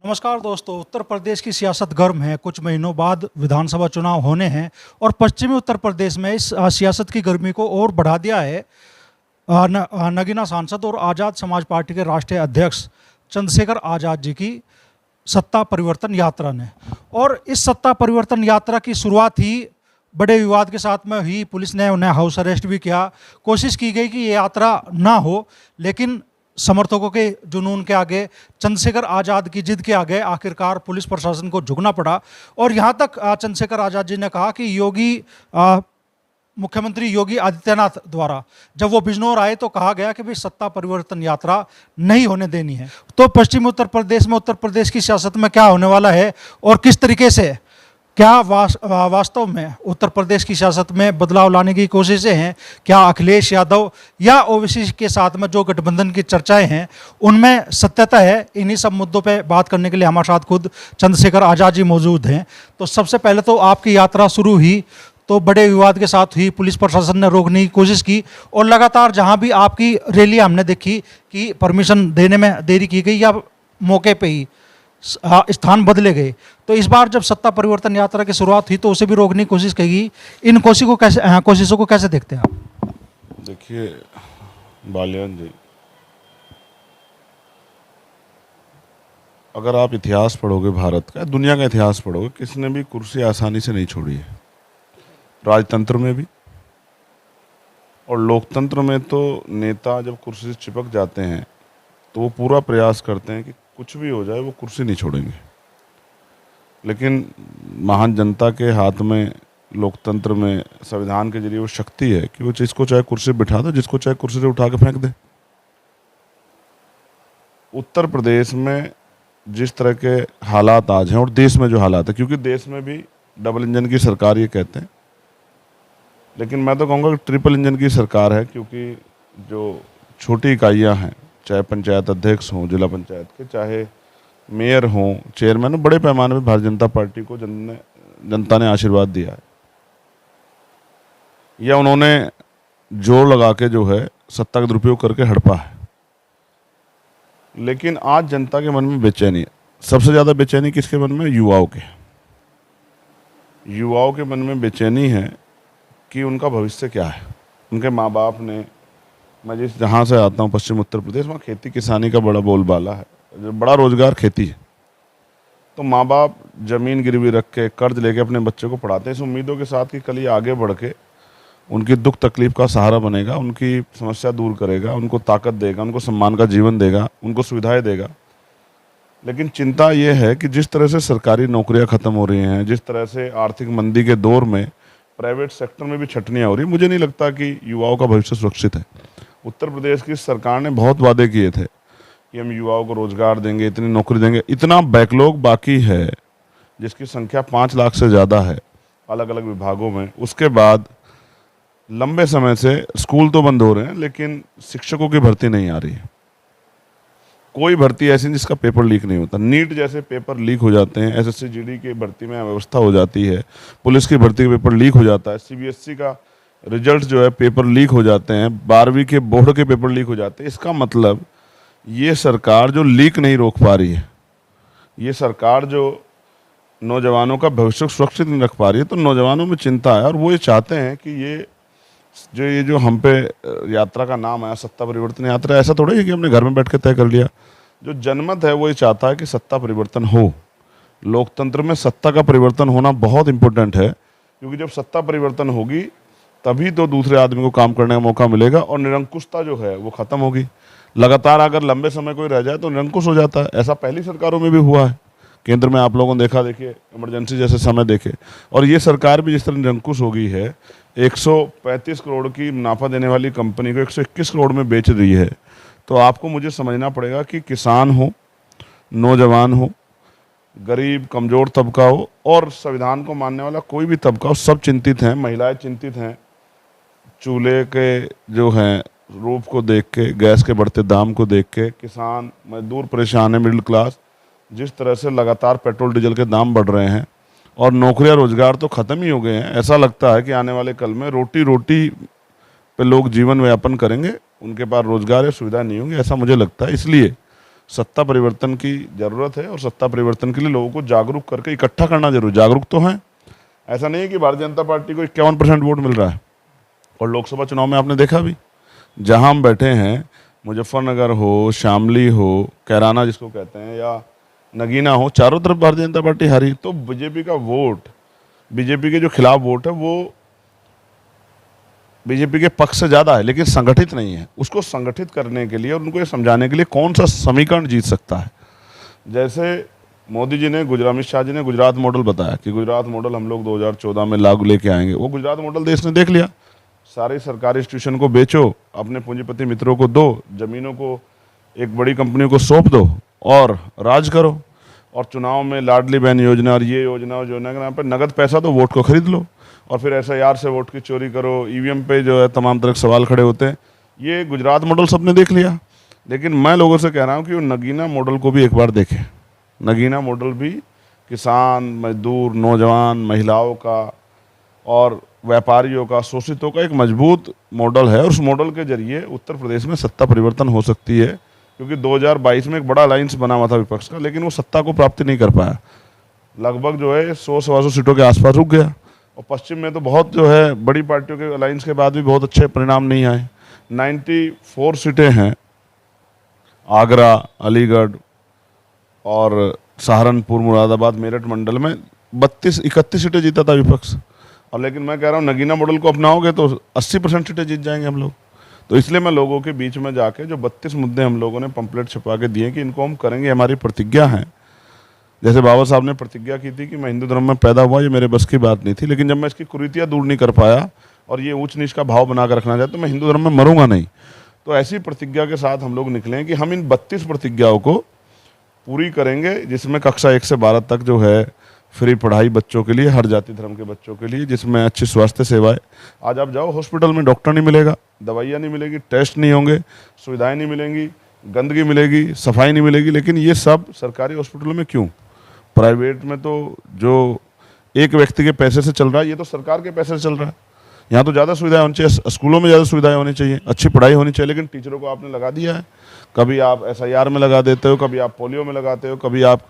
नमस्कार दोस्तों। उत्तर प्रदेश की सियासत गर्म है। कुछ महीनों बाद विधानसभा चुनाव होने हैं और पश्चिमी उत्तर प्रदेश में इस सियासत की गर्मी को और बढ़ा दिया है नगीना सांसद और आज़ाद समाज पार्टी के राष्ट्रीय अध्यक्ष चंद्रशेखर आज़ाद जी की सत्ता परिवर्तन यात्रा ने। और इस सत्ता परिवर्तन यात्रा की शुरुआत ही बड़े विवाद के साथ में हुई। पुलिस ने उन्हें हाउस अरेस्ट भी किया। कोशिश की गई कि ये यात्रा ना हो, लेकिन समर्थकों के जुनून के आगे, चंद्रशेखर आज़ाद की जिद के आगे आखिरकार पुलिस प्रशासन को झुकना पड़ा। और यहाँ तक चंद्रशेखर आज़ाद जी ने कहा कि मुख्यमंत्री योगी आदित्यनाथ द्वारा जब वो बिजनौर आए तो कहा गया कि भाई सत्ता परिवर्तन यात्रा नहीं होने देनी है। तो पश्चिमी उत्तर प्रदेश में उत्तर प्रदेश की सियासत में क्या होने वाला है और किस तरीके से क्या वास्तव में उत्तर प्रदेश की सियासत में बदलाव लाने की कोशिशें हैं, क्या अखिलेश यादव या ओवैसी के साथ में जो गठबंधन की चर्चाएं हैं उनमें सत्यता है, इन्हीं सब मुद्दों पे बात करने के लिए हमारे साथ खुद चंद्रशेखर आज़ाद जी मौजूद हैं। तो सबसे पहले तो आपकी यात्रा शुरू हुई तो बड़े विवाद के साथ हुई। पुलिस प्रशासन ने रोकने की कोशिश की और लगातार जहां भी आपकी रैली हमने देखी कि परमिशन देने में देरी की गई या मौके पे ही स्थान बदले गए। तो इस बार जब सत्ता परिवर्तन यात्रा की शुरुआत हुई तो उसे भी रोकने की कोशिश की गई। इन कोशिशों को कैसे देखते हैं आप? देखिए बालियान जी, अगर आप इतिहास पढ़ोगे, भारत का दुनिया का इतिहास पढ़ोगे, किसी ने भी कुर्सी आसानी से नहीं छोड़ी है। राजतंत्र में भी और लोकतंत्र में तो नेता जब कुर्सी से चिपक जाते हैं तो वो पूरा प्रयास करते हैं कि कुछ भी हो जाए वो कुर्सी नहीं छोड़ेंगे। लेकिन महान जनता के हाथ में, लोकतंत्र में, संविधान के जरिए वो शक्ति है कि वो जिसको चाहे कुर्सी बिठा दे, जिसको चाहे कुर्सी से उठा के फेंक दे। उत्तर प्रदेश में जिस तरह के हालात आज हैं और देश में जो हालात है, क्योंकि देश में भी डबल इंजन की सरकार ये कहते हैं, लेकिन मैं तो कहूँगा कि ट्रिपल इंजन की सरकार है, क्योंकि जो छोटी इकाइयाँ हैं, चाहे पंचायत अध्यक्ष हों जिला पंचायत के, चाहे मेयर हों, चेयरमैन, बड़े पैमाने पर भारतीय जनता पार्टी को जनता ने आशीर्वाद दिया है या उन्होंने जोर लगा के जो है सत्ता का दुरुपयोग करके हड़पा है। लेकिन आज जनता के मन में बेचैनी है। सबसे ज़्यादा बेचैनी किसके मन में? युवाओं के मन में बेचैनी है कि उनका भविष्य क्या है। उनके माँ बाप ने, मैं जहाँ से आता हूँ पश्चिम उत्तर प्रदेश, वहाँ खेती किसानी का बड़ा बोलबाला है, बड़ा रोजगार खेती है। तो माँ बाप ज़मीन गिरवी रख के कर्ज लेके अपने बच्चे को पढ़ाते हैं इस उम्मीदों के साथ कि कल ये आगे बढ़ के उनकी दुख तकलीफ का सहारा बनेगा, उनकी समस्या दूर करेगा, उनको ताकत देगा, उनको सम्मान का जीवन देगा, उनको सुविधाएं देगा। लेकिन चिंता ये है कि जिस तरह से सरकारी नौकरियां खत्म हो रही हैं, जिस तरह से आर्थिक मंदी के दौर में प्राइवेट सेक्टर में भी छटनियाँ हो रही, मुझे नहीं लगता कि युवाओं का भविष्य सुरक्षित है। उत्तर प्रदेश की सरकार ने बहुत वादे किए थे कि हम युवाओं को रोजगार देंगे, इतनी नौकरी देंगे। इतना बैकलॉग बाकी है जिसकी संख्या 5 लाख से ज़्यादा है अलग अलग विभागों में। उसके बाद लंबे समय से स्कूल तो बंद हो रहे हैं, लेकिन शिक्षकों की भर्ती नहीं आ रही है। कोई भर्ती ऐसी जिसका पेपर लीक नहीं होता। नीट जैसे पेपर लीक हो जाते हैं, एसएससी जीडी की भर्ती में अव्यवस्था हो जाती है, पुलिस की भर्ती का पेपर लीक हो जाता है, सीबीएसई का रिजल्ट जो है पेपर लीक हो जाते हैं, 12वीं के बोर्ड के पेपर लीक हो जाते हैं। इसका मतलब ये सरकार जो लीक नहीं रोक पा रही है, ये सरकार जो नौजवानों का भविष्य सुरक्षित नहीं रख पा रही है, तो नौजवानों में चिंता है। और वो ये चाहते हैं कि ये जो हम पे यात्रा का नाम आया सत्ता परिवर्तन यात्रा, ऐसा थोड़ा है कि हमने घर में बैठ के तय कर लिया। जो जनमत है वो ये चाहता है कि सत्ता परिवर्तन हो। लोकतंत्र में सत्ता का परिवर्तन होना बहुत इंपॉर्टेंट है, क्योंकि जब सत्ता परिवर्तन होगी तभी तो दूसरे आदमी को काम करने का मौका मिलेगा और निरंकुशता जो है वो खत्म होगी। लगातार अगर लंबे समय कोई रह जाए तो निरंकुश हो जाता है। ऐसा पहली सरकारों में भी हुआ है। केंद्र में आप लोगों ने देखा, देखिए इमरजेंसी जैसे समय देखे। और ये सरकार भी जिस तरह निरंकुश हो गई है, 135 करोड़ की मुनाफा देने वाली कंपनी को 121 करोड़ में बेच रही है। तो आपको मुझे समझना पड़ेगा कि किसान हो, नौजवान हो, गरीब कमज़ोर तबका हो और संविधान को मानने वाला कोई भी तबका हो, सब चिंतित हैं। महिलाएं चिंतित हैं चूल्हे के जो हैं रूप को देख के, गैस के बढ़ते दाम को देख के। किसान मजदूर परेशान है, मिडिल क्लास। जिस तरह से लगातार पेट्रोल डीजल के दाम बढ़ रहे हैं और नौकरियां रोजगार तो ख़त्म ही हो गए हैं। ऐसा लगता है कि आने वाले कल में रोटी रोटी पे लोग जीवन यापन करेंगे, उनके पास रोजगार या सुविधा नहीं होंगी, ऐसा मुझे लगता है। इसलिए सत्ता परिवर्तन की ज़रूरत है और सत्ता परिवर्तन के लिए लोगों को जागरूक करके इकट्ठा करना जरूर। जागरूक तो हैं, ऐसा नहीं है कि भारतीय जनता पार्टी को 51% वोट मिल रहा है। और लोकसभा चुनाव में आपने देखा भी, जहां हम बैठे हैं, मुजफ्फरनगर हो, शामली हो, कैराना जिसको कहते हैं, या नगीना हो, चारों तरफ भारतीय जनता पार्टी हारी। तो बीजेपी का वोट, बीजेपी के जो खिलाफ वोट है वो बीजेपी के पक्ष से ज़्यादा है, लेकिन संगठित नहीं है। उसको संगठित करने के लिए और उनको ये समझाने के लिए कौन सा समीकरण जीत सकता है। जैसे मोदी जी ने, अमित शाह जी ने गुजरात मॉडल बताया कि गुजरात मॉडल हम लोग 2014 में लागू लेके आएंगे। वो गुजरात मॉडल देश ने देख लिया। सारे सरकारी इंस्टीट्यूशन को बेचो, अपने पूंजीपति मित्रों को दो, जमीनों को एक बड़ी कंपनियों को सौंप दो और राज करो। और चुनाव में लाडली बहन योजना और ये योजना और योजना के नाम पर नगद पैसा दो, वोट को खरीद लो और फिर SIR से वोट की चोरी करो। EVM पे जो है तमाम तरह के सवाल खड़े होते हैं। ये गुजरात मॉडल सबने देख लिया। लेकिन मैं लोगों से कह रहा हूँ कि वो नगीना मॉडल को भी एक बार देखें। नगीना मॉडल भी किसान, मजदूर, नौजवान, महिलाओं का और व्यापारियों का, शोषितों का एक मजबूत मॉडल है। और उस मॉडल के जरिए उत्तर प्रदेश में सत्ता परिवर्तन हो सकती है, क्योंकि 2022 में एक बड़ा अलायंस बना हुआ था विपक्ष का, लेकिन वो सत्ता को प्राप्ति नहीं कर पाया। लगभग जो है 100-125 सीटों के आसपास रुक गया। और पश्चिम में तो बहुत जो है बड़ी पार्टियों के अलायंस के बाद भी बहुत अच्छे परिणाम नहीं आए। 94 सीटें हैं आगरा, अलीगढ़ और सहारनपुर, मुरादाबाद, मेरठ मंडल में 31 सीटें जीता था विपक्ष। और लेकिन मैं कह रहा हूँ नगीना मॉडल को अपनाओगे तो 80% सीटें जीत जाएंगे हम लोग। तो इसलिए मैं लोगों के बीच में जाके जो 32 मुद्दे हम लोगों ने पंपलेट छपा के दिए कि इनको हम करेंगे, हमारी प्रतिज्ञा है। जैसे बाबा साहब ने प्रतिज्ञा की थी कि मैं हिंदू धर्म में पैदा हुआ, ये मेरे बस की बात नहीं थी, लेकिन जब मैं इसकी कुरीतियाँ दूर नहीं कर पाया और ये ऊंच नीच का भाव बना कर रखना चाहता तो मैं हिंदू धर्म में मरूंगा नहीं। तो ऐसी प्रतिज्ञा के साथ हम लोग निकलें कि हम इन 32 प्रतिज्ञाओं को पूरी करेंगे, जिसमें कक्षा 1 से 12 तक जो है फ्री पढ़ाई बच्चों के लिए, हर जाति धर्म के बच्चों के लिए, जिसमें अच्छी स्वास्थ्य सेवाएं। आज आप जाओ हॉस्पिटल में, डॉक्टर नहीं मिलेगा, दवाइयाँ नहीं मिलेगी, टेस्ट नहीं होंगे, सुविधाएं नहीं मिलेंगी, गंदगी मिलेगी, सफाई नहीं मिलेगी। लेकिन ये सब सरकारी हॉस्पिटलों में क्यों? प्राइवेट में तो जो एक व्यक्ति के पैसे से चल रहा है, ये तो सरकार के पैसे से चल रहा है। यहाँ तो ज़्यादा सुविधाएं होनी चाहिए, स्कूलों में ज़्यादा सुविधाएं होनी चाहिए, अच्छी पढ़ाई होनी चाहिए, लेकिन टीचरों को आपने लगा दिया है। कभी आप SIR में लगा देते हो, कभी आप पोलियो में लगाते हो, कभी आप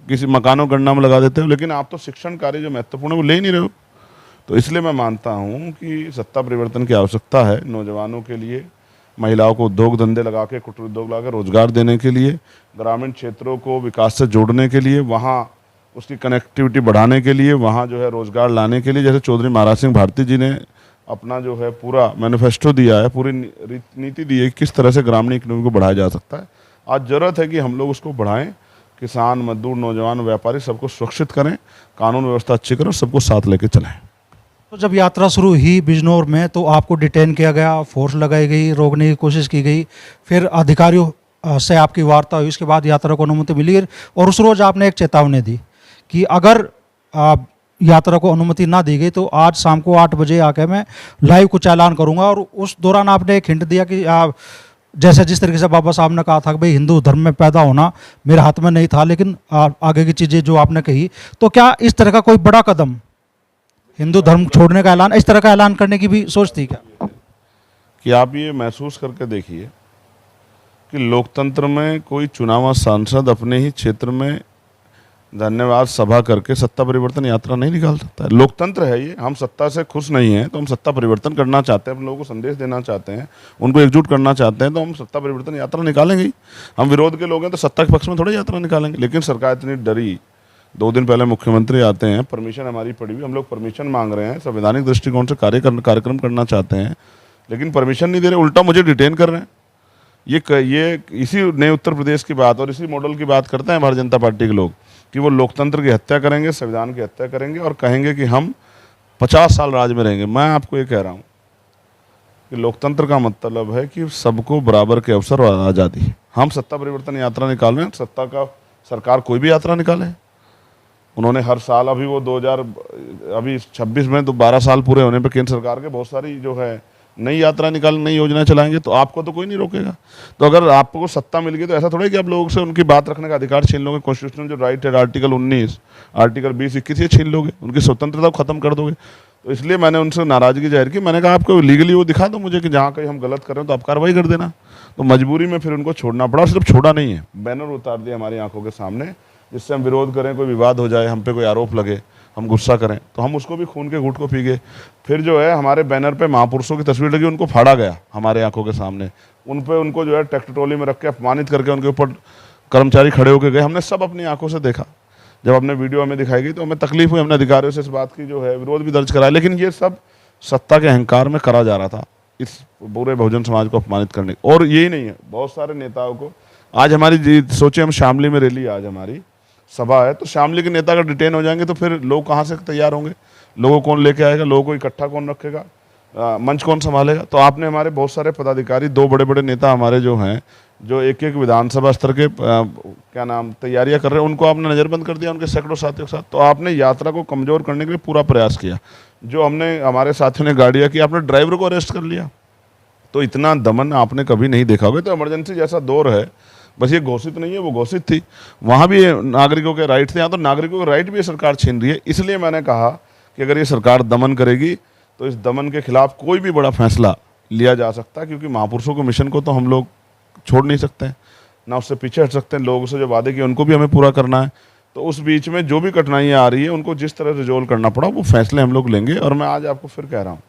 किसी मकानों गणना में लगा देते हो, लेकिन आप तो शिक्षण कार्य जो महत्वपूर्ण है वो ले ही नहीं रहे हो। तो इसलिए मैं मानता हूँ कि सत्ता परिवर्तन की आवश्यकता है नौजवानों के लिए, महिलाओं को उद्योग धंधे लगा के, कुटीर उद्योग लगा के रोजगार देने के लिए, ग्रामीण क्षेत्रों को विकास से जोड़ने के लिए, वहाँ उसकी कनेक्टिविटी बढ़ाने के लिए, वहाँ जो है रोजगार लाने के लिए। जैसे चौधरी महाराज सिंह भारती जी ने अपना जो है पूरा मैनिफेस्टो दिया है, पूरी नीति दी है कि किस तरह से ग्रामीण इकोनॉमी को बढ़ाया जा सकता है। आज ज़रूरत है कि हम लोग उसको बढ़ाएं, किसान, मजदूर, नौजवान, व्यापारी सबको सुरक्षित करें, कानून व्यवस्था अच्छी करें और सबको साथ लेके चलें। तो जब यात्रा शुरू हुई बिजनौर में तो आपको डिटेन किया गया, फोर्स लगाई गई, रोकने की कोशिश की गई, फिर अधिकारियों से आपकी वार्ता हुई, उसके बाद यात्रा को अनुमति मिली और उस रोज़ आपने एक चेतावनी दी कि अगर यात्रा को अनुमति ना दी गई तो आज शाम को 8 बजे आके मैं लाइव कुछ ऐलान करूंगा। और उस दौरान आपने एक हिंट दिया कि जैसे जिस तरीके से बाबा साहब ने कहा था कि भाई हिंदू धर्म में पैदा होना मेरे हाथ में नहीं था, लेकिन आगे की चीज़ें जो आपने कही, तो क्या इस तरह का कोई बड़ा कदम, हिंदू धर्म छोड़ने का ऐलान, इस तरह का ऐलान करने की भी सोच थी क्या? कि आप ये महसूस करके देखिए कि लोकतंत्र में कोई चुनावा सांसद अपने ही क्षेत्र में धन्यवाद सभा करके सत्ता परिवर्तन यात्रा नहीं निकाल सकता है। लोकतंत्र है ये। हम सत्ता से खुश नहीं हैं तो हम सत्ता परिवर्तन करना चाहते हैं, हम लोगों को संदेश देना चाहते हैं, उनको एकजुट करना चाहते हैं, तो हम सत्ता परिवर्तन यात्रा निकालेंगे ही। हम विरोध के लोग हैं तो सत्ता के पक्ष में थोड़ी यात्रा निकालेंगे। लेकिन सरकार इतनी डरी, 2 दिन पहले मुख्यमंत्री आते हैं, परमिशन हमारी पड़ी हुई, हम लोग परमिशन मांग रहे हैं, संवैधानिक दृष्टिकोण से कार्यक्रम करना चाहते हैं, लेकिन परमिशन नहीं दे रहे, उल्टा मुझे डिटेन कर रहे हैं। ये इसी नए उत्तर प्रदेश की बात और इसी मॉडल की बात करते हैं भारतीय जनता पार्टी के लोग कि वो लोकतंत्र की हत्या करेंगे, संविधान की हत्या करेंगे और कहेंगे कि हम 50 साल राज में रहेंगे। मैं आपको ये कह रहा हूँ कि लोकतंत्र का मतलब है कि सबको बराबर के अवसर और आज़ादी। हम सत्ता परिवर्तन यात्रा निकाल रहे हैं, सरकार कोई भी यात्रा निकाले। उन्होंने हर साल, अभी वो 2026 में तो 12 साल पूरे होने पे केंद्र सरकार के बहुत सारी जो है नई यात्रा निकालेंगे, नई योजना चलाएंगे, तो आपको तो कोई नहीं रोकेगा। तो अगर आपको सत्ता मिल गई तो ऐसा थोड़ा है कि आप लोगों से उनकी बात रखने का अधिकार छीन लोगे। कॉन्स्टिट्यूशनल जो राइट है, आर्टिकल 19, आर्टिकल 20, 21 ये छीन लोगे, उनकी स्वतंत्रता को खत्म कर दोगे। तो इसलिए मैंने उनसे नाराजगी जाहिर की। मैंने कहा आपको लीगली वो दिखा दो मुझे कि जहाँ कहीं हम गलत कर रहे हैं तो आप कार्रवाई कर देना। तो मजबूरी में फिर उनको छोड़ना पड़ा। सिर्फ छोड़ा नहीं है, बैनर उतार दिया हमारी आंखों के सामने, जिससे हम विरोध करें, कोई विवाद हो जाए, हम पे कोई आरोप लगे, हम गुस्सा करें, तो हम उसको भी खून के घूंट को पी गए। फिर जो है हमारे बैनर पे महापुरुषों की तस्वीर लगी, उनको फाड़ा गया हमारे आंखों के सामने, उन पे उनको जो है ट्रैक्टर ट्रॉली में रख के अपमानित करके उनके ऊपर कर्मचारी खड़े होकर गए। हमने सब अपनी आंखों से देखा। जब हमने वीडियो हमें दिखाई गई तो हमें तकलीफ हुई, हमने अधिकारियों से इस बात की जो है विरोध भी दर्ज कराया, लेकिन ये सब सत्ता के अहंकार में करा जा रहा था, इस पूरे बहुजन समाज को अपमानित करने। और यही नहीं है, बहुत सारे नेताओं को आज हमारी सोचे हम शामली में रैली, आज हमारी सभा है, तो शामली के नेता अगर डिटेन हो जाएंगे तो फिर लोग कहाँ से तैयार होंगे, लोगों कौन लेके आएगा, लोगों को इकट्ठा कौन रखेगा, मंच कौन संभालेगा। तो आपने हमारे बहुत सारे पदाधिकारी, 2 बड़े बड़े नेता हमारे जो हैं, जो एक एक विधानसभा स्तर के क्या नाम तैयारियां कर रहे हैं, उनको आपने नज़रबंद कर दिया उनके सैकड़ों साथियों के साथ। तो आपने यात्रा को कमज़ोर करने के लिए पूरा प्रयास किया। जो हमने हमारे साथियों ने गाड़ियाँ की, आपने ड्राइवर को अरेस्ट कर लिया। तो इतना दमन आपने कभी नहीं देखा होगा। तो इमरजेंसी जैसा दौर है, बस ये घोषित नहीं है, वो घोषित थी। वहाँ भी नागरिकों के राइट थे, यहाँ तो नागरिकों के राइट भी ये सरकार छीन रही है। इसलिए मैंने कहा कि अगर ये सरकार दमन करेगी तो इस दमन के खिलाफ कोई भी बड़ा फैसला लिया जा सकता है, क्योंकि महापुरुषों के मिशन को तो हम लोग छोड़ नहीं सकते हैं, ना उससे पीछे हट सकते हैं। लोगों से जो वादे किए उनको भी हमें पूरा करना है। तो उस बीच में जो भी कठिनाइयाँ आ रही है, उनको जिस तरह रिजोल्व करना पड़ा, वो फैसले हम लोग लेंगे। और मैं आज आपको फिर कह रहा हूँ,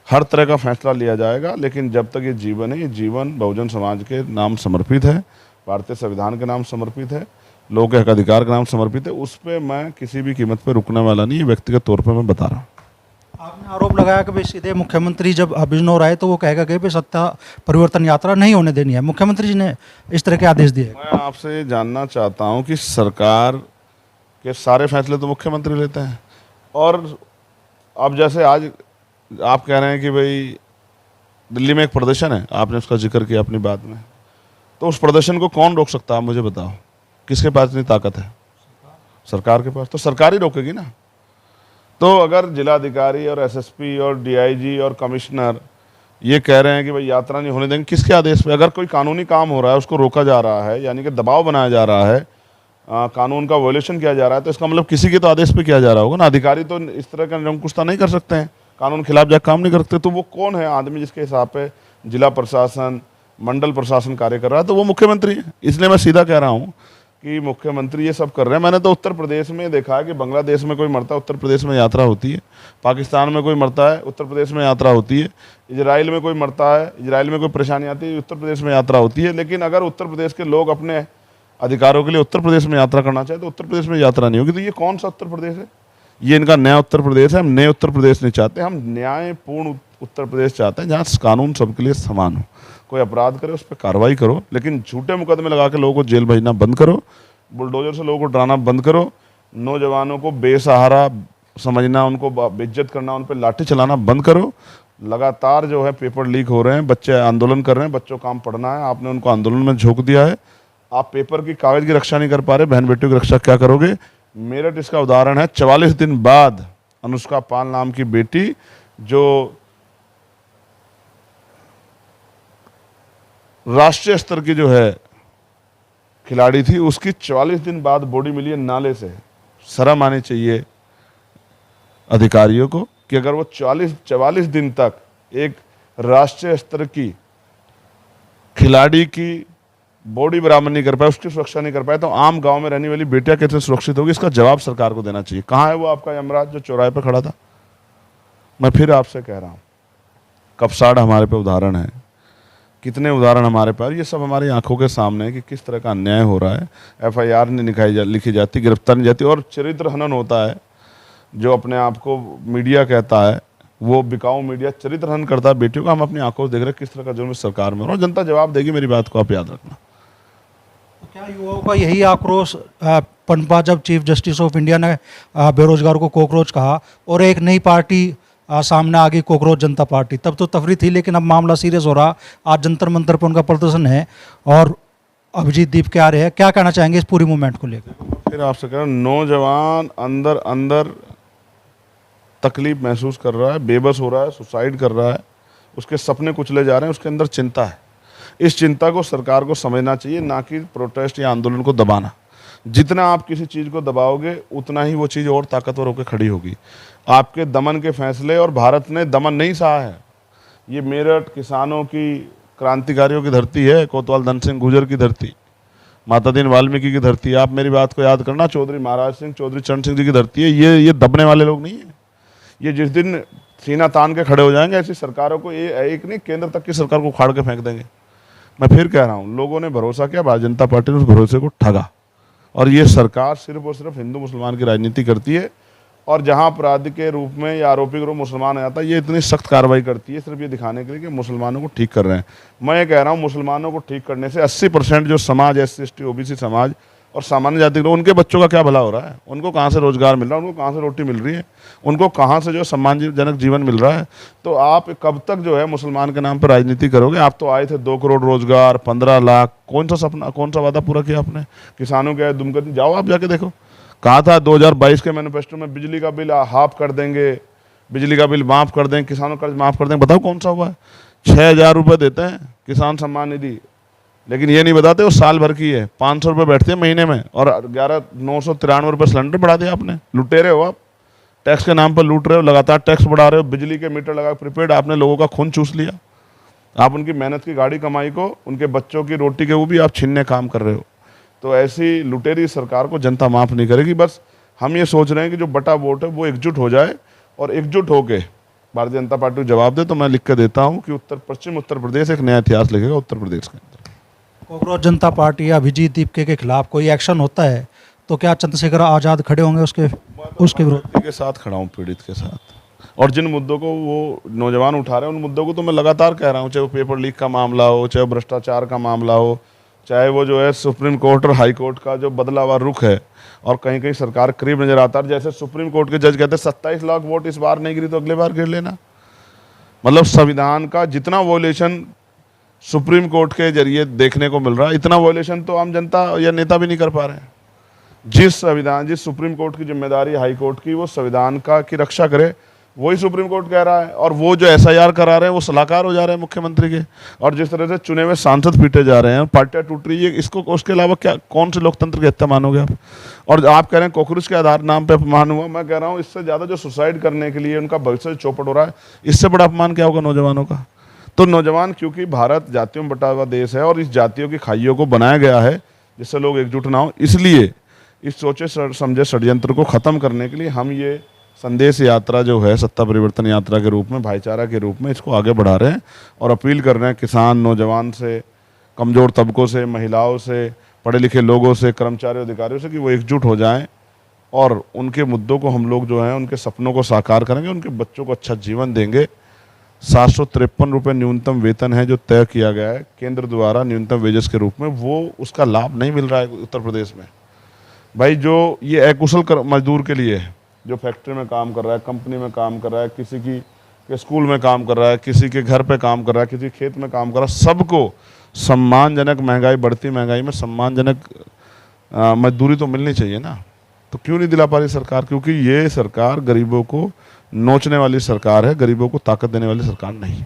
हर तरह का फैसला लिया जाएगा, लेकिन जब तक ये जीवन है, ये जीवन बहुजन समाज के नाम समर्पित है, भारतीय संविधान के नाम समर्पित है, लोगों के हक अधिकार के नाम समर्पित है, उस पर मैं किसी भी कीमत पर रुकने वाला नहीं है। व्यक्तिगत तौर पर मैं बता रहा हूँ। आपने आरोप लगाया कि भाई सीधे मुख्यमंत्री जब बिजनौर आए तो वो कहेगा कि भाई सत्ता परिवर्तन यात्रा नहीं होने देनी है। मुख्यमंत्री जी ने इस तरह के आदेश दिए। मैं आपसे जानना चाहता हूं कि सरकार के सारे फैसले तो मुख्यमंत्री लेते हैं, और अब जैसे आज आप कह रहे हैं कि भाई दिल्ली में एक प्रदर्शन है, आपने उसका जिक्र किया अपनी बात में, तो उस प्रदर्शन को कौन रोक सकता है, मुझे बताओ। किसके पास इतनी ताकत है? सरकार के पास। तो सरकार ही रोकेगी ना। तो अगर जिलाधिकारी और एसएसपी और डीआईजी और कमिश्नर ये कह रहे हैं कि भाई यात्रा नहीं होने देंगे, किसके आदेश पे? अगर कोई कानूनी काम हो रहा है, उसको रोका जा रहा है, यानी कि दबाव बनाया जा रहा है, कानून का वॉयलेशन किया जा रहा है, तो इसका मतलब किसी के तो आदेश पे किया जा रहा होगा ना। अधिकारी तो इस तरह का निरंकुशता नहीं कर सकते हैं, कानून खिलाफ जाकर काम नहीं कर सकते। तो वो कौन है आदमी जिसके हिसाब पे जिला प्रशासन, मंडल प्रशासन कार्य कर रहा है? तो वो मुख्यमंत्री है। इसलिए मैं सीधा कह रहा हूँ कि मुख्यमंत्री ये सब कर रहे हैं। मैंने तो उत्तर प्रदेश में देखा है कि बांग्लादेश में कोई मरता है, उत्तर प्रदेश में यात्रा होती है। पाकिस्तान में कोई मरता है, उत्तर प्रदेश में यात्रा होती है। इजराइल में कोई मरता है, इजराइल में कोई परेशानी आती है, उत्तर प्रदेश में यात्रा होती है। लेकिन अगर उत्तर प्रदेश के लोग अपने अधिकारों के लिए उत्तर प्रदेश में यात्रा करना चाहे तो उत्तर प्रदेश में यात्रा नहीं होगी। तो ये कौन सा उत्तर प्रदेश है? ये इनका नया उत्तर प्रदेश है। हम नए उत्तर प्रदेश नहीं चाहते, हम न्यायपूर्ण उत्तर प्रदेश चाहते हैं, जहाँ कानून सबके लिए समान हो। कोई अपराध करे उस पर कार्रवाई करो, लेकिन झूठे मुकदमे लगा के लोगों को जेल भेजना बंद करो, बुलडोजर से लोगों को डराना बंद करो, नौजवानों को बेसहारा समझना, उनको बेइज्जत करना, उन पर लाठी चलाना बंद करो। लगातार जो है पेपर लीक हो रहे हैं, बच्चे आंदोलन कर रहे हैं, बच्चों को काम पढ़ना है, आपने उनको आंदोलन में झोंक दिया है। आप पेपर की कागज की रक्षा नहीं कर पा रहे, बहन बेटियों की रक्षा क्या करोगे? मेरठ इसका उदाहरण है। 44 दिन बाद अनुष्का पाल नाम की बेटी, जो राष्ट्रीय स्तर की जो है खिलाड़ी थी, उसकी 44 दिन बाद बॉडी मिली है नाले से। शर्म आनी चाहिए अधिकारियों को कि अगर वो 44 दिन तक एक राष्ट्रीय स्तर की खिलाड़ी की बॉडी बरामद नहीं कर पाए, उसकी सुरक्षा नहीं कर पाए, तो आम गांव में रहने वाली बेटियां कैसे सुरक्षित होगी? इसका जवाब सरकार को देना चाहिए। कहाँ है वो आपका यमराज जो चौराहे पर खड़ा था? मैं फिर आपसे कह रहा हूँ, कपसाड़ हमारे पे उदाहरण है, कितने उदाहरण हमारे पास, ये सब हमारी आंखों के सामने है कि किस तरह का अन्याय हो रहा है। एफआईआर नहीं लिखी जाती, गिरफ्तार नहीं जाती, और चरित्र हनन होता है। जो अपने आप को मीडिया कहता है, वो बिकाऊ मीडिया चरित्र हनन करता है बेटियों का। हम अपनी आंखों से देख रहे हैं किस तरह का जुर्म सरकार में हो रहा है। जनता जवाब देगी, मेरी बात को आप याद रखना। तो क्या युवाओं का यही आक्रोश पनपा जब चीफ जस्टिस ऑफ इंडिया ने बेरोजगार को कॉकरोच कहा और एक नई पार्टी सामने आ गई, कॉकरोच जनता पार्टी, तब तो तफरी थी, लेकिन अब मामला सीरियस हो रहा। आज जंतर मंतर पर उनका प्रदर्शन है और अभिजीत दीप के आ रहे हैं। क्या कहना चाहेंगे इस पूरी मूवमेंट को लेकर? फिर आपसे कह रहा हूं, नौजवान अंदर अंदर तकलीफ महसूस कर रहा है, बेबस हो रहा है, सुसाइड कर रहा है, उसके सपने कुचले जा रहे हैं, उसके अंदर चिंता है। इस चिंता को सरकार को समझना चाहिए, ना कि प्रोटेस्ट या आंदोलन को दबाना। जितना आप किसी चीज़ को दबाओगे उतना ही वो चीज़ और ताकतवर होकर खड़ी होगी। आपके दमन के फैसले, और भारत ने दमन नहीं सहा है। ये मेरठ किसानों की क्रांतिकारियों की धरती है, कोतवाल धन सिंह गुर्जर की धरती, माता दीन वाल्मीकि की धरती है। आप मेरी बात को याद करना, चौधरी महाराज सिंह, चौधरी चरण सिंह जी की धरती है। ये दबने वाले लोग नहीं है। ये जिस दिन सीना तान के खड़े हो जाएंगे, ऐसी सरकारों को, ये एक नहीं केंद्र तक की सरकार को उखाड़ के फेंक देंगे। मैं फिर कह रहा हूँ, लोगों ने भरोसा किया, भारतीय जनता पार्टी ने उस भरोसे को ठगा। और ये सरकार सिर्फ और सिर्फ हिंदू मुसलमान की राजनीति करती है। और जहां अपराधी के रूप में या आरोपी के रूप में मुसलमान आ जाता है, ये इतनी सख्त कार्रवाई करती है सिर्फ ये दिखाने के लिए कि मुसलमानों को ठीक कर रहे हैं। मैं ये कह रहा हूँ, मुसलमानों को ठीक करने से 80% जो समाज, SC ST OBC समाज और सामान्य जाति के लोग, उनके बच्चों का क्या भला हो रहा है? उनको कहाँ से रोजगार मिल रहा है? उनको कहाँ से रोटी मिल रही है? उनको कहाँ से जो सम्मानजनक जीवन मिल रहा है? तो आप कब तक जो है मुसलमान के नाम पर राजनीति करोगे? आप तो आए थे 2 करोड़ रोजगार, 15 लाख, कौन सा सपना, कौन सा वादा पूरा किया आपने? किसानों के दुमकर जाओ, आप जाके देखो। कहा था 2022 के मैनिफेस्टो में बिजली का बिल हाफ कर देंगे, बिजली का बिल माफ़ कर देंगे, किसानों का कर्ज माफ़ कर देंगे। बताओ कौन सा हुआ है? 6,000 रुपये देते हैं किसान सम्मान निधि, लेकिन ये नहीं बताते वो साल भर की है। 500 रुपये बैठती है महीने में, और 993 रुपये सिलेंडर बढ़ा दिया आपने। लुटेरे हो आप, टैक्स के नाम पर लूट रहे हो, लगातार टैक्स बढ़ा रहे हो, बिजली के मीटर लगा प्रीपेड, आपने लोगों का खून चूस लिया। आप उनकी मेहनत की गाड़ी कमाई को, उनके बच्चों की रोटी के वो भी आप छीनने काम कर रहे हो। तो ऐसी लुटेरी सरकार को जनता माफ़ नहीं करेगी। बस हम ये सोच रहे हैं कि जो बटा वोट है वो एकजुट हो जाए, और एकजुट होके भारतीय जनता पार्टी को जवाब दे। तो मैं लिख कर देता हूँ कि पश्चिम उत्तर प्रदेश एक नया इतिहास लिखेगा उत्तर प्रदेश के अंदर। कांग्रेस जनता पार्टी या अभिजीत दीपके के खिलाफ कोई एक्शन होता है तो क्या चंद्रशेखर आज़ाद खड़े होंगे उसके विरोध? के साथ खड़ा हूँ, पीड़ित के साथ। और जिन मुद्दों को वो नौजवान उठा रहे हैं, उन मुद्दों को तो मैं लगातार कह रहा हूँ, चाहे वो पेपर लीक का मामला हो, चाहे वो भ्रष्टाचार का मामला हो, चाहे वो जो है सुप्रीम कोर्ट और हाई कोर्ट का जो बदला हुआ रुख है, और कहीं कहीं सरकार करीब नजर आता है। जैसे सुप्रीम कोर्ट के जज कहते हैं 27 लाख वोट इस बार नहीं गिरी तो अगले बार गिर लेना। मतलब संविधान का जितना वॉयलेशन सुप्रीम कोर्ट के जरिए देखने को मिल रहा है, इतना वॉयलेशन तो आम जनता या नेता भी नहीं कर पा रहे हैं। जिस सुप्रीम कोर्ट की जिम्मेदारी हाई कोर्ट की, वो संविधान का की रक्षा करे, वही सुप्रीम कोर्ट कह रहा है। और वो जो SIR करा रहे हैं वो सलाहकार हो जा रहे हैं मुख्यमंत्री के। और जिस तरह से चुने हुए सांसद पीटे जा रहे हैं, पार्टियां टूट रही है, इसको उसके अलावा क्या, कौन से लोकतंत्र की हत्या मानोगे आप? और आप कह रहे हैं कॉकरोच के आधार नाम पे अपमान हुआ। मैं कह रहा हूँ इससे ज़्यादा जो सुसाइड करने के लिए उनका भविष्य चौपट हो रहा है, इससे बड़ा अपमान क्या होगा नौजवानों का? तो नौजवान, क्योंकि भारत जातियों में बटा हुआ देश है और इस जातियों की खाइयों को बनाया गया है जिससे लोग एकजुट ना हो, इसलिए इस सोचे समझे षड्यंत्र को ख़त्म करने के लिए हम ये संदेश यात्रा जो है, सत्ता परिवर्तन यात्रा के रूप में, भाईचारा के रूप में इसको आगे बढ़ा रहे हैं। और अपील कर रहे हैं किसान, नौजवान से, कमज़ोर तबकों से, महिलाओं से, पढ़े लिखे लोगों से, कर्मचारियों, अधिकारियों से, कि वो एकजुट हो जाएं और उनके मुद्दों को हम लोग जो हैं, उनके सपनों को साकार करेंगे, उनके बच्चों को अच्छा जीवन देंगे। 753 रुपये न्यूनतम वेतन है जो तय किया गया है केंद्र द्वारा न्यूनतम वेजेस के रूप में, वो उसका लाभ नहीं मिल रहा है उत्तर प्रदेश में। भाई जो ये अकुशल मजदूर के लिए है, जो फैक्ट्री में काम कर रहा है, कंपनी में काम कर रहा है, किसी की के स्कूल में काम कर रहा है, किसी के घर पे काम कर रहा है, किसी खेत में काम कर रहा है, सबको सम्मानजनक महंगाई, बढ़ती महंगाई में सम्मानजनक मजदूरी तो मिलनी चाहिए ना। तो क्यों नहीं दिला पा रही सरकार? क्योंकि ये सरकार गरीबों को नोचने वाली सरकार है, गरीबों को ताकत देने वाली सरकार नहीं।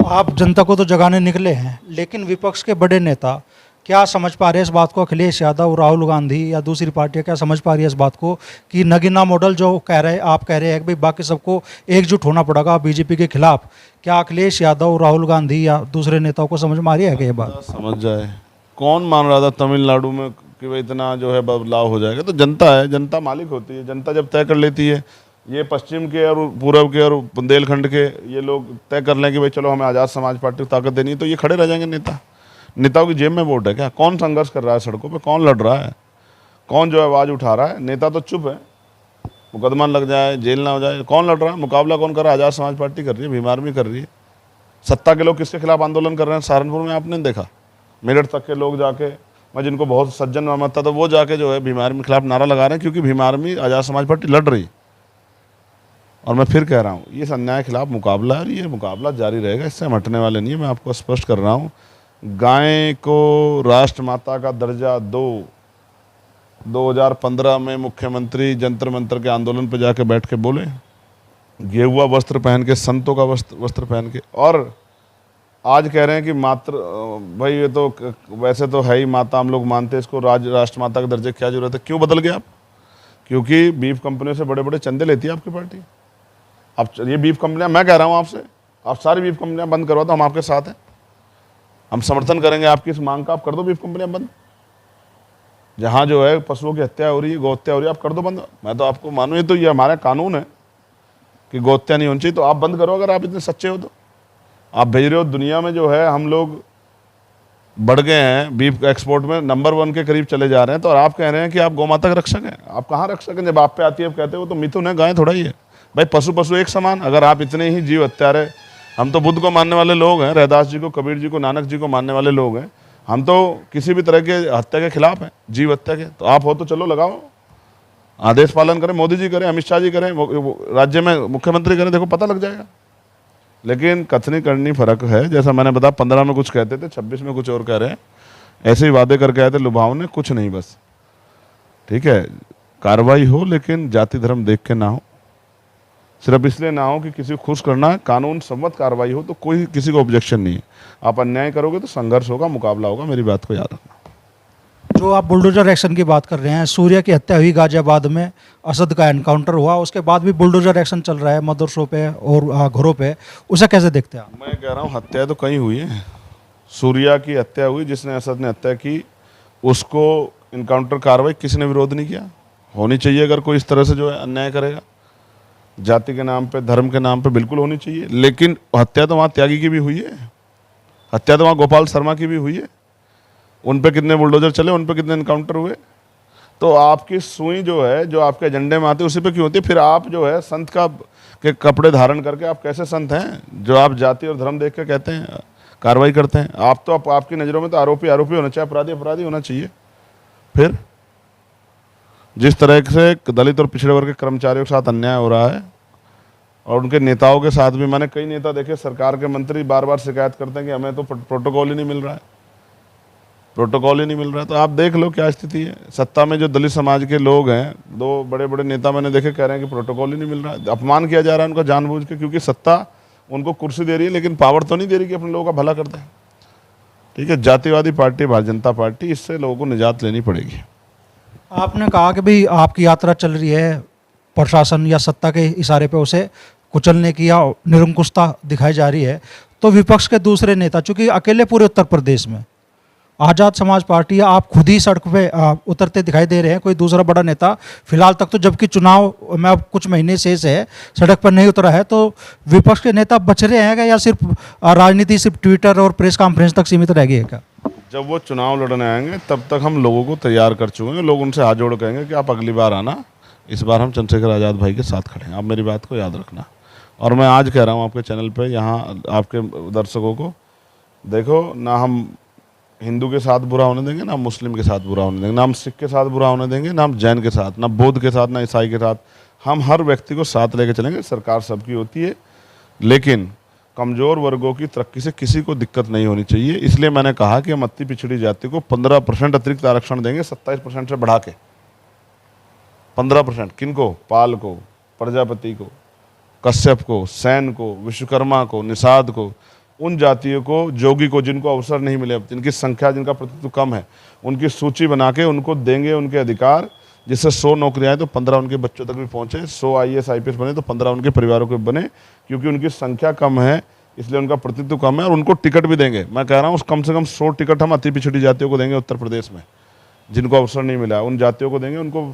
आप जनता को तो जगाने निकले हैं, लेकिन विपक्ष के बड़े नेता क्या समझ पा रहे हैं इस बात को? अखिलेश यादव, राहुल गांधी या दूसरी पार्टियां क्या समझ पा रही है इस बात को कि नगीना मॉडल जो कह रहे हैं, आप कह रहे हैं कि भाई बाकी सबको एकजुट होना पड़ेगा बीजेपी के खिलाफ, क्या अखिलेश यादव, राहुल गांधी या दूसरे नेताओं को समझ में आ रही है कि ये बात? समझ जाए। कौन मान रहा था तमिलनाडु में कि भाई इतना जो है बदलाव हो जाएगा? तो जनता है, जनता मालिक होती है। जनता जब तय कर लेती है, ये पश्चिम के और पूर्व के और बुंदेलखंड के ये लोग तय कर लें कि भाई चलो हमें आज़ाद समाज पार्टी को ताकत देनी है, तो ये खड़े रह जाएंगे नेता। नेताओं की जेब में वोट है क्या? कौन संघर्ष कर रहा है सड़कों पे? कौन लड़ रहा है? कौन जो आवाज़ उठा रहा है? नेता तो चुप है, मुकदमा लग जाए, जेल ना हो जाए। कौन लड़ रहा है? मुकाबला कौन कर रहा है? आज़ाद समाज पार्टी कर रही है, भीम आर्मी कर रही है। सत्ता के लोग किसके खिलाफ आंदोलन कर रहे हैं? सहारनपुर में आपने देखा, मेरठ तक के लोग जाके, मैं जिनको बहुत सज्जन मानता था, वो जाके जो है भीम आर्मी के खिलाफ नारा लगा रहे हैं, क्योंकि भीम आर्मी आज़ाद समाज पार्टी लड़ रही। और मैं फिर कह रहा हूँ, ये अन्याय के खिलाफ मुकाबला है और ये मुकाबला जारी रहेगा, इससे हम हटने वाले नहीं है। मैं आपको स्पष्ट कर रहा हूँ, गाय को राष्ट्रमाता का दर्जा 2015 में मुख्यमंत्री जंतर मंतर के आंदोलन पर जाके बैठ के बोले, गेरुआ वस्त्र पहन के, संतों का वस्त्र पहन के, और आज कह रहे हैं कि मात्र भाई ये तो वैसे तो है ही माता, हम लोग मानते हैं इसको, राष्ट्रमाता के दर्जे क्या जरूरत है? क्यों बदल गया आप? क्योंकि बीफ कंपनियों से बड़े बड़े चंदे लेती है आपकी पार्टी। अब ये बीफ कंपनियां, मैं कह रहा हूँ आपसे, आप सारी बीफ कंपनियां बंद करवा दो, हम आपके साथ हैं। हम समर्थन करेंगे आपकी इस मांग का, आप कर दो बीफ कंपनियां बंद। जहाँ जो है पशुओं की हत्या हो रही है, गौ हत्या हो रही है, आप कर दो बंद। मैं तो आपको मानूँ, ये हमारा कानून है कि गौ हत्या नहीं होनी चाहिए, तो आप बंद करो अगर आप इतने सच्चे हो तो। आप भेज रहे हो दुनिया में जो है हम लोग बढ़ गए हैं, बीफ एक्सपोर्ट में नंबर 1 के करीब चले जा रहे हैं, तो और आप कह रहे हैं कि आप गौ माता के रक्षक हैं। आप कहाँ रक्षक हैं? जब आप पे आती है आप कहते हो तो मिथुन है, गाय थोड़ा ही है भाई। पशु पशु एक समान। अगर आप इतने ही जीव हत्यारे, हम तो बुद्ध को मानने वाले लोग हैं, रैदास जी को, कबीर जी को, नानक जी को मानने वाले लोग हैं। हम तो किसी भी तरह के हत्या के खिलाफ हैं, जीव हत्या के। तो आप हो तो चलो लगाओ, आदेश पालन करें, मोदी जी करें, अमित शाह जी करें, राज्य में मुख्यमंत्री करें, देखो पता लग जाएगा। लेकिन कथनी करनी फर्क है। जैसा मैंने बताया, 15 में कुछ कहते थे, 26 में कुछ और कह रहे हैं। ऐसे ही वादे करके आए थे लुभावने, कुछ नहीं, बस ठीक है कार्रवाई हो, लेकिन जाति धर्म देख के ना हो। सिर्फ इसलिए ना हो कि किसी को खुश करना है, कानून सम्मत कार्रवाई हो तो कोई किसी को ऑब्जेक्शन नहीं है। आप अन्याय करोगे तो संघर्ष होगा, मुकाबला होगा, मेरी बात को याद रखना। जो आप बुलडोजर एक्शन की बात कर रहे हैं, सूर्या की हत्या हुई गाजियाबाद में, असद का एनकाउंटर हुआ, उसके बाद भी बुलडोजर एक्शन चल रहा है मदरसों पे और घरों पे, उसे कैसे देखते हैं आप? मैं कह रहा हूँ हत्या तो कहीं हुई है। सूर्या की हत्या हुई, जिसने असद ने हत्या की, उसको इनकाउंटर कार्रवाई किसी ने विरोध नहीं किया। होनी चाहिए, अगर कोई इस तरह से जो है अन्याय करेगा जाति के नाम पे, धर्म के नाम पे, बिल्कुल होनी चाहिए। लेकिन हत्या तो वहाँ त्यागी की भी हुई है, हत्या तो वहाँ गोपाल शर्मा की भी हुई है। उन पे कितने बुलडोजर चले, उन पे कितने इनकाउंटर हुए। तो आपकी सुई जो है, जो आपके एजेंडे में आती है, उसी पे क्यों होती है? फिर आप जो है संत का के कपड़े धारण करके आप कैसे संत हैं, जो आप जाति और धर्म देख के कहते हैं कार्रवाई करते हैं? आप तो आपकी नज़रों में तो आरोपी आरोपी होना चाहिए, अपराधी अपराधी होना चाहिए। फिर जिस तरह से दलित और पिछड़े वर्ग के कर्मचारियों के साथ अन्याय हो रहा है, और उनके नेताओं के साथ भी, मैंने कई नेता देखे, सरकार के मंत्री बार बार शिकायत करते हैं कि हमें तो प्रोटोकॉल ही नहीं मिल रहा है, प्रोटोकॉल ही नहीं मिल रहा है। तो आप देख लो क्या स्थिति है। सत्ता में जो दलित समाज के लोग हैं, 2 बड़े बड़े नेता मैंने देखे, कह रहे हैं कि प्रोटोकॉल ही नहीं मिल रहा है। अपमान किया जा रहा है उनका जानबूझ के, क्योंकि सत्ता उनको कुर्सी दे रही है, लेकिन पावर तो नहीं दे रही कि अपने लोगों का भला करते हैं। ठीक है, जातिवादी पार्टी भारतीय जनता पार्टी, इससे लोगों को निजात लेनी पड़ेगी। आपने कहा कि भाई आपकी यात्रा चल रही है, प्रशासन या सत्ता के इशारे पे उसे कुचलने की या निरंकुशता दिखाई जा रही है, तो विपक्ष के दूसरे नेता, चूंकि अकेले पूरे उत्तर प्रदेश में आज़ाद समाज पार्टी, आप खुद ही सड़क पे उतरते दिखाई दे रहे हैं, कोई दूसरा बड़ा नेता फिलहाल तक तो, जबकि चुनाव में अब कुछ महीने शेष है, सड़क पर नहीं उतरा है, तो विपक्ष के नेता बच रहे हैं क्या, या सिर्फ राजनीति सिर्फ ट्विटर और प्रेस कॉन्फ्रेंस तक सीमित रह गई है क्या? जब वो चुनाव लड़ने आएंगे तब तक हम लोगों को तैयार कर चुके हैं। लोग उनसे हाथ जोड़ कहेंगे कि आप अगली बार आना, इस बार हम चंद्रशेखर आज़ाद भाई के साथ खड़े हैं। आप मेरी बात को याद रखना। और मैं आज कह रहा हूँ आपके चैनल पे, यहाँ आपके दर्शकों को, देखो ना हम हिंदू के साथ बुरा होने देंगे, ना मुस्लिम के साथ बुरा होने देंगे, ना हम सिख के साथ बुरा होने देंगे, ना हम जैन के साथ, ना बौद्ध के साथ, ना ईसाई के साथ। हम हर व्यक्ति को साथ लेके चलेंगे। सरकार सबकी होती है, लेकिन कमज़ोर वर्गों की तरक्की से किसी को दिक्कत नहीं होनी चाहिए। इसलिए मैंने कहा कि हम अति पिछड़ी जाति को 15% अतिरिक्त आरक्षण देंगे, 27% से बढ़ा के 15%। किनको? पाल को, प्रजापति को, कश्यप को, सैन को, विश्वकर्मा को, निषाद को, उन जातियों को, जोगी को, जिनको अवसर नहीं मिले, जिनकी संख्या, जिनका प्रतिनिधित्व कम है, उनकी सूची बना के उनको देंगे उनके अधिकार। जिससे 100 नौकरियाँ आए तो 15 उनके बच्चों तक भी पहुँचे, 100 IAS IPS बने तो 15 उनके परिवारों के बने, क्योंकि उनकी संख्या कम है इसलिए उनका प्रतिनिधित्व कम है। और उनको टिकट भी देंगे। मैं कह रहा हूँ कम से कम 100 टिकट हम अति पिछड़ी जातियों को देंगे उत्तर प्रदेश में, जिनको अवसर नहीं मिला, उन जातियों को देंगे। उनको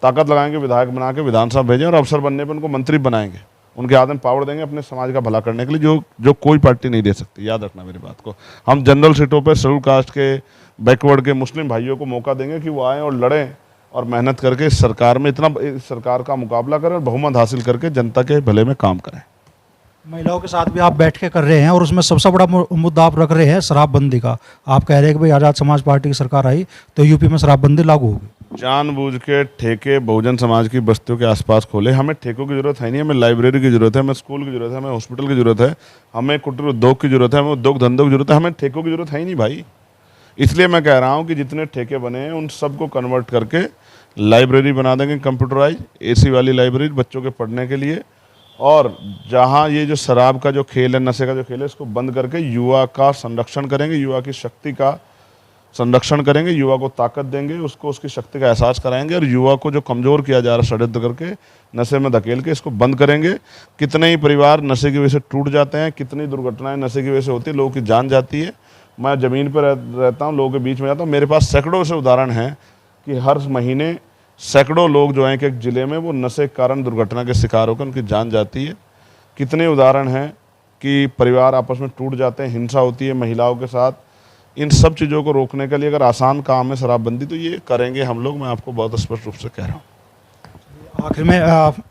ताकत लगाएंगे, विधायक बना के विधानसभा भेजें, और अवसर बनने पर उनको मंत्री बनाएंगे। उनके हाथ में पावर देंगे अपने समाज का भला करने के लिए, जो कोई पार्टी नहीं दे सकती। याद रखना मेरी बात को। हम जनरल सीटों पर शेड्यूल कास्ट के, बैकवर्ड के, मुस्लिम भाइयों को मौका देंगे कि वो आएँ और लड़ें और मेहनत करके इस सरकार में, इस सरकार का मुकाबला करें और बहुमत हासिल करके जनता के भले में काम करें। महिलाओं के साथ भी आप बैठ के कर रहे हैं, और उसमें सबसे बड़ा मुद्दा आप रख रहे हैं शराबबंदी का। आप कह रहे हैं कि भाई आज़ाद समाज पार्टी की सरकार आई तो यूपी में शराबबंदी लागू होगी। जानबूझ के ठेके बहुजन समाज की बस्तियों के आसपास खोले। हमें ठेकों की जरूरत है नहीं, हमें लाइब्रेरी की जरूरत है, हमें स्कूल की जरूरत है, हमें हॉस्पिटल की जरूरत है, हमें कुटीर उद्योग की जरूरत है, हमें उद्योग धंधों की जरूरत है, हमें ठेकों की जरूरत है ही नहीं भाई। इसलिए मैं कह रहा हूँ कि जितने ठेके बने हैं उन सबको कन्वर्ट करके लाइब्रेरी बना देंगे, कंप्यूटराइज AC वाली लाइब्रेरी बच्चों के पढ़ने के लिए। और जहाँ ये जो शराब का जो खेल है, नशे का जो खेल है, इसको बंद करके युवा का संरक्षण करेंगे, युवा की शक्ति का संरक्षण करेंगे, युवा को ताकत देंगे, उसको उसकी शक्ति का एहसास कराएंगे। और युवा को जो कमज़ोर किया जा रहा है षड्यंत्र करके, नशे में धकेल के, इसको बंद करेंगे। कितने ही परिवार नशे की वजह से टूट जाते हैं, कितनी दुर्घटनाएं नशे की वजह से होती है, लोगों की जान जाती है। मैं ज़मीन पर रहता हूँ, लोगों के बीच में जाता हूँ, मेरे पास सैकड़ों से उदाहरण हैं कि हर महीने सैकड़ों लोग जो हैं एक ज़िले में वो नशे के कारण दुर्घटना के शिकार होकर उनकी जान जाती है। कितने उदाहरण हैं कि परिवार आपस में टूट जाते हैं, हिंसा होती है महिलाओं के साथ। इन सब चीज़ों को रोकने के लिए अगर आसान काम है शराबबंदी, तो ये करेंगे हम लोग, मैं आपको बहुत स्पष्ट रूप से कह रहा हूँ। आखिर में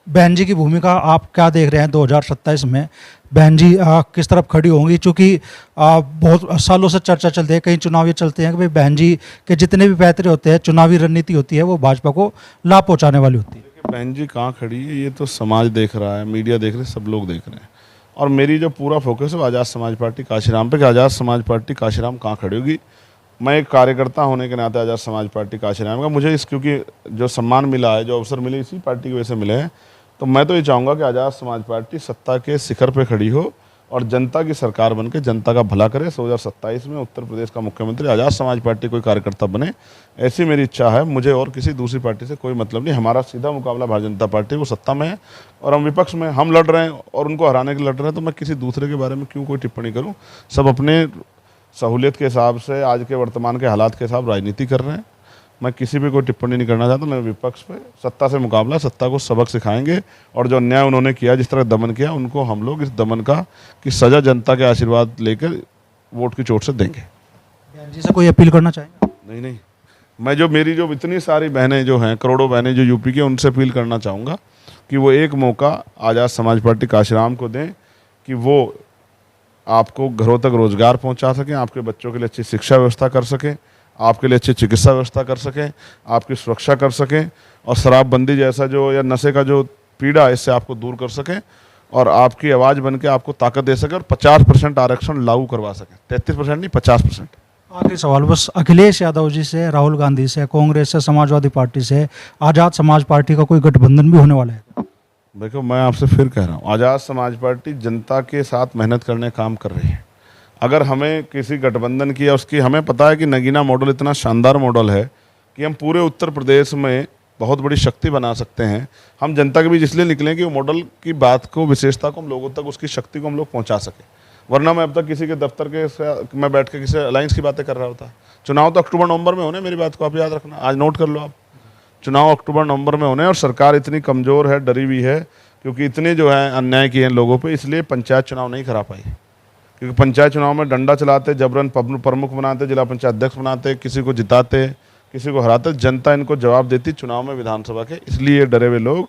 बहन जी की भूमिका आप क्या देख रहे हैं 2027 में? बहन जी किस तरफ खड़ी होंगी? चूँकि बहुत सालों से चर्चा चलती है, कई चुनावी चलते हैं कि भाई बहन जी के जितने भी पैतरे होते हैं, चुनावी रणनीति होती है, वो भाजपा को लाभ पहुंचाने वाली होती है। देखिए बहन जी कहाँ खड़ी है ये तो समाज देख रहा है, मीडिया देख रहे हैं, सब लोग देख रहे हैं। और मेरी जो पूरा फोकस है वो आज़ाद समाज पार्टी काशीराम पे कि आज़ाद समाज पार्टी काशीराम कहाँ खड़ी होगी। मैं एक कार्यकर्ता होने के नाते आज़ाद समाज पार्टी काशीराम का मुझे क्योंकि जो सम्मान मिला है, जो अवसर मिले, इसी पार्टी की वजह से मिले हैं। तो मैं तो ये चाहूँगा कि आज़ाद समाज पार्टी सत्ता के शिखर पे खड़ी हो और जनता की सरकार बन के जनता का भला करे। 2027 में उत्तर प्रदेश का मुख्यमंत्री आज़ाद समाज पार्टी कोई कार्यकर्ता बने, ऐसी मेरी इच्छा है। मुझे और किसी दूसरी पार्टी से कोई मतलब नहीं। हमारा सीधा मुकाबला भारतीय जनता पार्टी, वो सत्ता में है और हम विपक्ष में, हम लड़ रहे हैं और उनको हराने के लड़ रहे हैं। तो मैं किसी दूसरे के बारे में क्यों कोई टिप्पणी करूँ? सब अपने सहूलियत के हिसाब से, आज के वर्तमान के हालात के हिसाब राजनीति कर रहे हैं। मैं किसी पे कोई टिप्पणी नहीं करना चाहता। मैं विपक्ष पे, सत्ता से मुकाबला, सत्ता को सबक सिखाएंगे और जो अन्याय उन्होंने किया, जिस तरह दमन किया, उनको हम लोग इस दमन की सज़ा जनता के आशीर्वाद लेकर वोट की चोट से देंगे। बहन जी से कोई अपील करना चाहेंगे? नहीं, मैं मेरी जो इतनी सारी बहनें जो हैं, करोड़ों बहनें जो यूपी की, उनसे अपील करना चाहूँगा कि वो एक मौका आज़ाद समाज पार्टी काशीराम को दें कि वो आपको घरों तक रोजगार पहुंचा सकें, आपके बच्चों के लिए अच्छी शिक्षा व्यवस्था कर सकें, आपके लिए अच्छी चिकित्सा व्यवस्था कर सकें, आपकी सुरक्षा कर सकें और शराबबंदी जैसा जो या नशे का जो पीड़ा है इससे आपको दूर कर सकें और आपकी आवाज़ बन के आपको ताकत दे सकें और 50% आरक्षण लागू करवा सकें। 33% नहीं, 50%। आखिरी सवाल बस, अखिलेश यादव जी से, राहुल गांधी से, कांग्रेस से, समाजवादी पार्टी से, आज़ाद समाज पार्टी का कोई गठबंधन भी होने वाला है? देखो मैं आपसे फिर कह रहा हूँ, आज़ाद समाज पार्टी जनता के साथ मेहनत करने काम कर रही है। अगर हमें किसी गठबंधन की या उसकी, हमें पता है कि नगीना मॉडल इतना शानदार मॉडल है कि हम पूरे उत्तर प्रदेश में बहुत बड़ी शक्ति बना सकते हैं। हम जनता के बीच इसलिए निकलें कि वो मॉडल की बात को, विशेषता को हम लोगों तक, उसकी शक्ति को हम लोग पहुँचा सकें। वरना मैं अब तक किसी के दफ्तर के मैं बैठ के किसी अलायंस की बातें कर रहा होता। चुनाव तो अक्टूबर नवंबर में होने, मेरी बात को आप याद रखना, आज नोट कर लो आप। चुनाव अक्टूबर नवंबर में होने और सरकार इतनी कमज़ोर है, डरी हुई है, क्योंकि इतने जो है अन्याय किए हैं लोगों पे, इसलिए पंचायत चुनाव नहीं करा पाई। क्योंकि पंचायत चुनाव में डंडा चलाते, जबरन प्रमुख बनाते, जिला पंचायत अध्यक्ष बनाते, किसी को जिताते, किसी को हराते, जनता इनको जवाब देती चुनाव में विधानसभा के। इसलिए डरे हुए लोग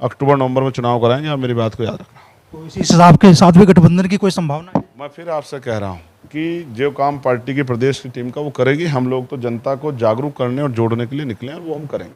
अक्टूबर नवंबर में चुनाव कराएंगे, आप मेरी बात को याद रखना। तो इसी हिसाब के साथ भी गठबंधन की कोई संभावना है? मैं फिर आपसे कह रहा हूँ कि जो काम पार्टी की प्रदेश की टीम का वो करेगी, हम लोग तो जनता को जागरूक करने और जोड़ने के लिए निकले हैं और वो हम करेंगे।